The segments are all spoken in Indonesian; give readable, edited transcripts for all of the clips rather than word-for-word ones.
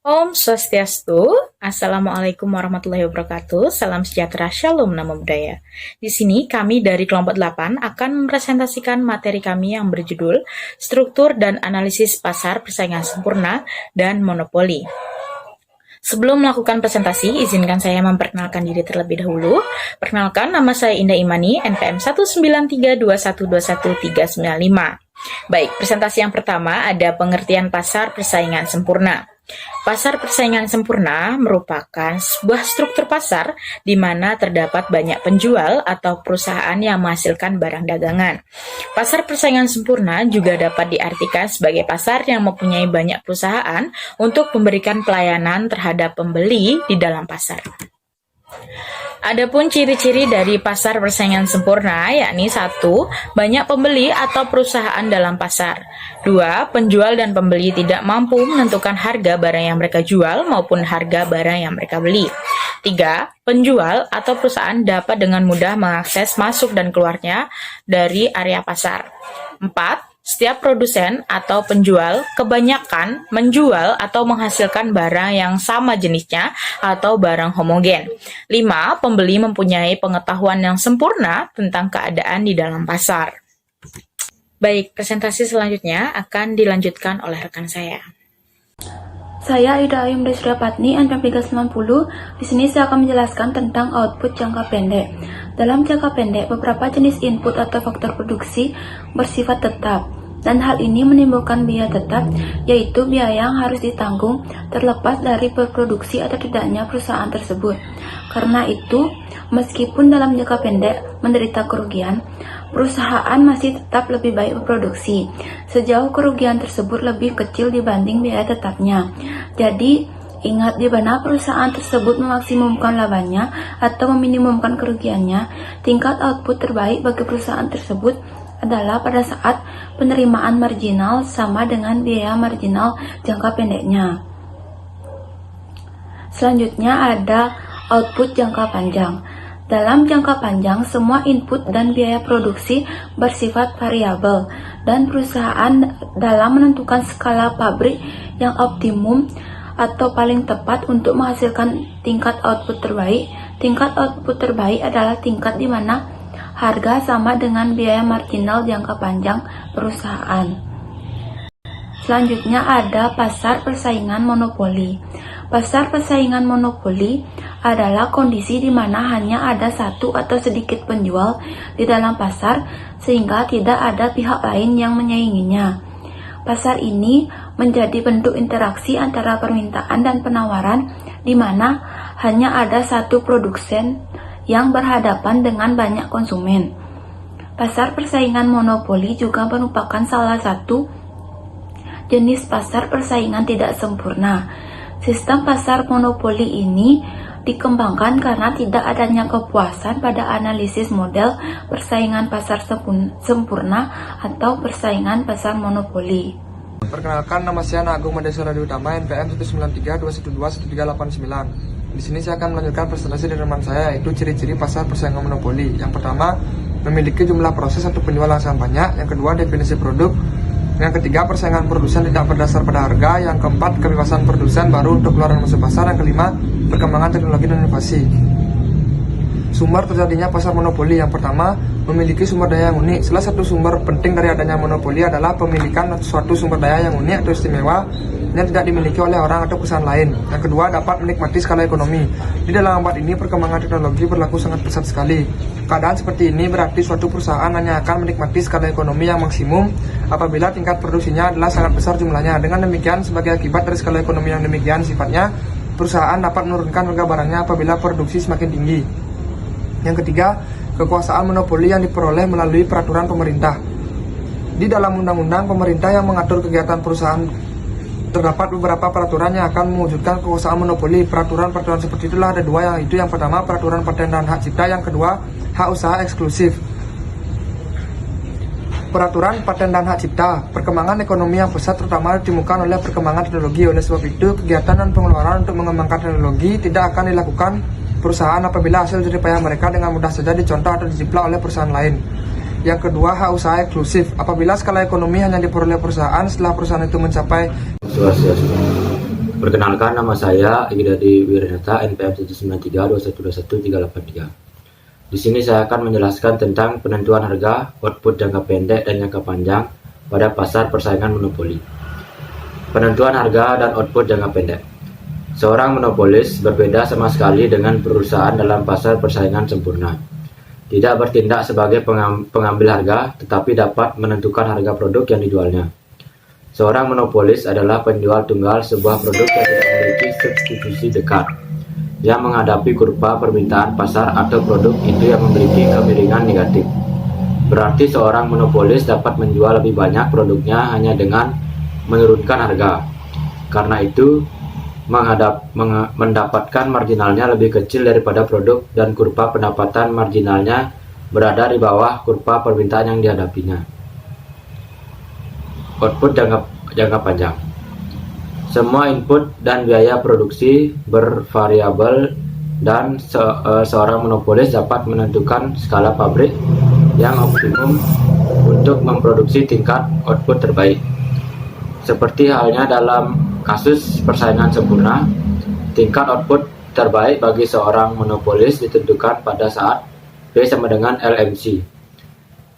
Om Swastiastu, Assalamualaikum warahmatullahi wabarakatuh, salam sejahtera, shalom, namo buddhaya. Di sini kami dari kelompok 8 akan mempresentasikan materi kami yang berjudul Struktur dan Analisis Pasar Persaingan Sempurna dan Monopoli. Sebelum melakukan presentasi, izinkan saya memperkenalkan diri terlebih dahulu. Perkenalkan, nama saya Indah Imani, NPM 19321213995. Baik, presentasi yang pertama ada pengertian pasar persaingan sempurna. Pasar persaingan sempurna merupakan sebuah struktur pasar di mana terdapat banyak penjual atau perusahaan yang menghasilkan barang dagangan. Pasar persaingan sempurna juga dapat diartikan sebagai pasar yang mempunyai banyak perusahaan untuk memberikan pelayanan terhadap pembeli di dalam pasar. Adapun ciri-ciri dari pasar persaingan sempurna yakni 1. Banyak pembeli atau perusahaan dalam pasar. 2. Penjual dan pembeli tidak mampu menentukan harga barang yang mereka jual maupun harga barang yang mereka beli. 3. Penjual atau perusahaan dapat dengan mudah mengakses masuk dan keluarnya dari area pasar. 4. Setiap produsen atau penjual kebanyakan menjual atau menghasilkan barang yang sama jenisnya atau barang homogen. 5. Pembeli mempunyai pengetahuan yang sempurna tentang keadaan di dalam pasar. Baik, presentasi selanjutnya akan dilanjutkan oleh rekan saya. Saya Ida Ayum Desria Patni, NPM 390. Di sini saya akan menjelaskan tentang output jangka pendek. Dalam jangka pendek, beberapa jenis input atau faktor produksi bersifat tetap, dan hal ini menimbulkan biaya tetap, yaitu biaya yang harus ditanggung terlepas dari berproduksi atau tidaknya perusahaan tersebut. Karena itu, meskipun dalam jangka pendek menderita kerugian, perusahaan masih tetap lebih baik berproduksi, sejauh kerugian tersebut lebih kecil dibanding biaya tetapnya. Jadi, ingat di mana perusahaan tersebut memaksimumkan labanya atau meminimumkan kerugiannya, tingkat output terbaik bagi perusahaan tersebut adalah pada saat penerimaan marginal sama dengan biaya marginal jangka pendeknya. Selanjutnya ada output jangka panjang. Dalam jangka panjang, semua input dan biaya produksi bersifat variabel, dan perusahaan dalam menentukan skala pabrik yang optimum atau paling tepat untuk menghasilkan tingkat output terbaik. Tingkat output terbaik adalah tingkat di mana harga sama dengan biaya marginal jangka panjang perusahaan. Selanjutnya ada pasar persaingan monopoli. Pasar persaingan monopoli adalah kondisi di mana hanya ada satu atau sedikit penjual di dalam pasar sehingga tidak ada pihak lain yang menyainginya. Pasar ini menjadi bentuk interaksi antara permintaan dan penawaran di mana hanya ada satu produsen yang berhadapan dengan banyak konsumen. Pasar persaingan monopoli juga merupakan salah satu jenis pasar persaingan tidak sempurna. Sistem pasar monopoli ini dikembangkan karena tidak adanya kepuasan pada analisis model persaingan pasar sempurna atau persaingan pasar monopoli. Perkenalkan, nama saya Agung Madeswara Utama, NPM 19321121389. Di sini saya akan melanjutkan presentasi dari teman saya, yaitu ciri-ciri pasar persaingan monopoli. Yang pertama, memiliki jumlah proses atau penjual yang sangat banyak. Yang kedua, definisi produk. Yang ketiga, persaingan produsen tidak berdasar pada harga. Yang keempat, kebebasan produsen baru untuk keluar dan masuk pasar. Yang kelima, perkembangan teknologi dan inovasi. Sumber terjadinya pasar monopoli. Yang pertama, memiliki sumber daya yang unik. Salah satu sumber penting dari adanya monopoli adalah pemilikan suatu sumber daya yang unik atau istimewa yang tidak dimiliki oleh orang atau perusahaan lain. Yang kedua, dapat menikmati skala ekonomi. Di dalam abad ini, perkembangan teknologi berlaku sangat pesat sekali. Keadaan seperti ini berarti suatu perusahaan hanya akan menikmati skala ekonomi yang maksimum apabila tingkat produksinya adalah sangat besar jumlahnya. Dengan demikian, sebagai akibat dari skala ekonomi yang demikian sifatnya, perusahaan dapat menurunkan harga barangnya apabila produksi semakin tinggi. Yang ketiga, kekuasaan monopoli yang diperoleh melalui peraturan pemerintah. Di dalam undang-undang pemerintah yang mengatur kegiatan perusahaan, terdapat beberapa peraturan yang akan mewujudkan kekuasaan monopoli. Peraturan-peraturan seperti itulah ada dua, yaitu yang pertama peraturan paten dan hak cipta, yang kedua hak usaha eksklusif. Peraturan paten dan hak cipta. Perkembangan ekonomi yang pesat terutama ditemukan oleh perkembangan teknologi. Oleh sebab itu, kegiatan dan pengeluaran untuk mengembangkan teknologi tidak akan dilakukan perusahaan apabila hasil jerih payah mereka dengan mudah saja dicontoh atau dijiplak oleh perusahaan lain. Yang kedua, hak usaha eksklusif. Apabila skala ekonomi hanya diperoleh perusahaan, setelah perusahaan itu mencapai Perkenalkan, nama saya Igdadi Wirinata, NPM 79321213883. Di sini saya akan menjelaskan tentang penentuan harga, output jangka pendek dan jangka panjang pada pasar persaingan monopoli. Penentuan harga dan output jangka pendek. Seorang monopolis berbeda sama sekali dengan perusahaan dalam pasar persaingan sempurna. Tidak bertindak sebagai pengambil harga, tetapi dapat menentukan harga produk yang dijualnya. Seorang monopolis adalah penjual tunggal sebuah produk yang tidak memiliki substitusi dekat, yang menghadapi kurva permintaan pasar atau produk itu yang memiliki kemiringan negatif. Berarti seorang monopolis dapat menjual lebih banyak produknya hanya dengan menurunkan harga. Karena itu, mendapatkan marginalnya lebih kecil daripada produk dan kurva pendapatan marginalnya berada di bawah kurva permintaan yang dihadapinya. Output jangka panjang. Semua input dan biaya produksi bervariabel dan seorang monopolis dapat menentukan skala pabrik yang optimum untuk memproduksi tingkat output terbaik. Seperti halnya dalam kasus persaingan sempurna, tingkat output terbaik bagi seorang monopolis ditentukan pada saat P sama dengan LMC.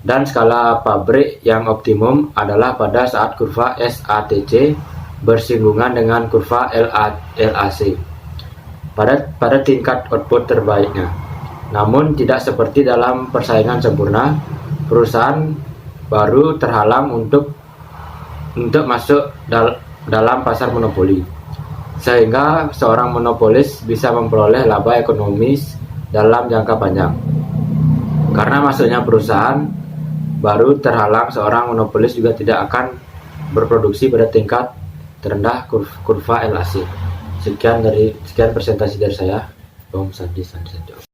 Dan skala pabrik yang optimum adalah pada saat kurva SATC bersinggungan dengan kurva LAC pada tingkat output terbaiknya. Namun tidak seperti dalam persaingan sempurna, perusahaan baru terhalang untuk masuk dalam pasar monopoli, sehingga seorang monopolis bisa memperoleh laba ekonomis dalam jangka panjang. Karena masuknya perusahaan baru terhalang, seorang monopolis juga tidak akan berproduksi pada tingkat terendah kurva LAC. Sekian presentasi dari saya, Om Sandi Sanjoyo.